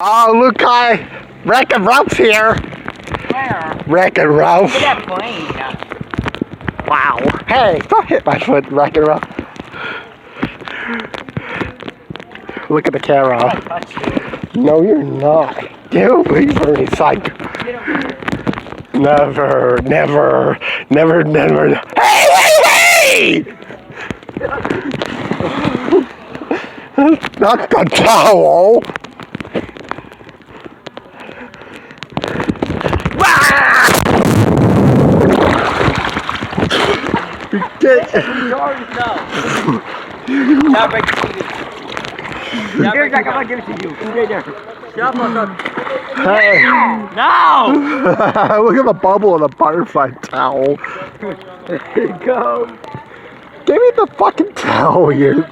Oh, look, guy. Wreck-It Ralph's here. Where? Wreck-It Ralph. Look at that plane. Wow. Hey, don't hit my foot, Wreck-It Ralph. Look at the camera. I'm gonna touch you. No, you're not. Dude, please for me, psych. Never, never, never, never. Hey, hey, hey! Not the towel. Now break the TV. Here, Jack, I'm gonna give it to you. Stay there. Shut up. Hey. No! Look at the bubble in the butterfly towel. There you go. Give me the fucking towel here.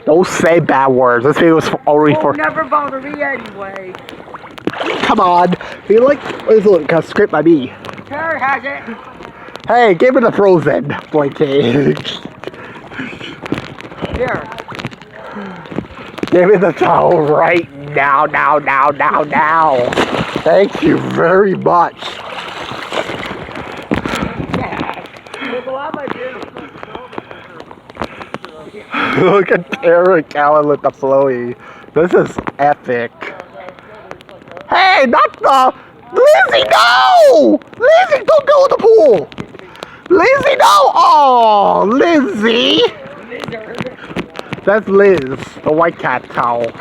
Don't say bad words. This video was already for. Never bother me anyway. Come on. Be like, this is a script by me. Terry has it. Hey, give me the frozen blanket. Here. Give me the towel right now, now. Thank you very much. Look at Tara Callan with the flowy. This is epic. Hey, not the... Lizzie, no! Lizzie, don't go in the pool! Lizzie, no! Oh, Lizzie! That's Liz, the white cat towel.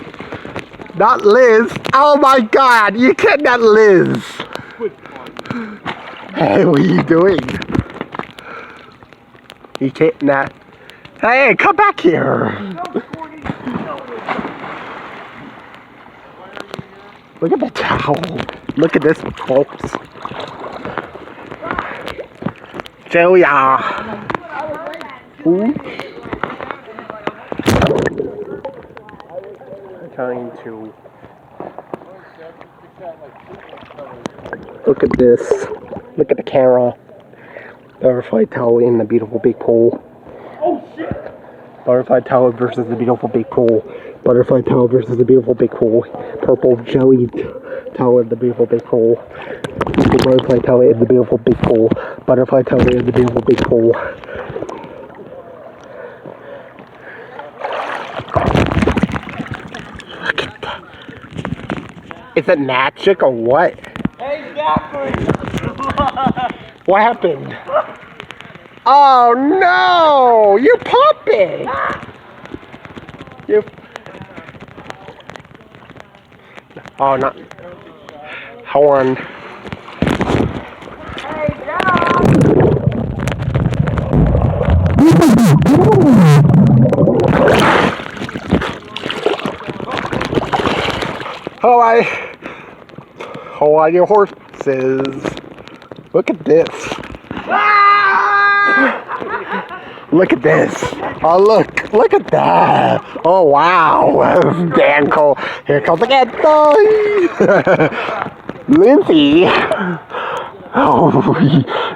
Not Liz. Oh my god, you kidnapped Liz. Hey, what are you doing? You kidnapped. Hey, come back here. Look at the towel. Look at this, folks. Julia. Ooh. Trying to look at this. Look at the camera. Butterfly towel in the beautiful big pool. Oh shit! Butterfly towel versus the beautiful big pool. Butterfly towel versus the beautiful big pool. Purple jelly towel in the beautiful big pool. Butterfly towel in the beautiful big pool. Butterfly towel in the beautiful big pool. Is it magic or what? Exactly. What happened? Oh no! You're popping! You. Oh, not. Hold on. Hey, Hold on your horses. Look at this. Look at this. Oh, look at that. Oh, wow. Damn cool. Here comes the cat. Lindsay. Oh,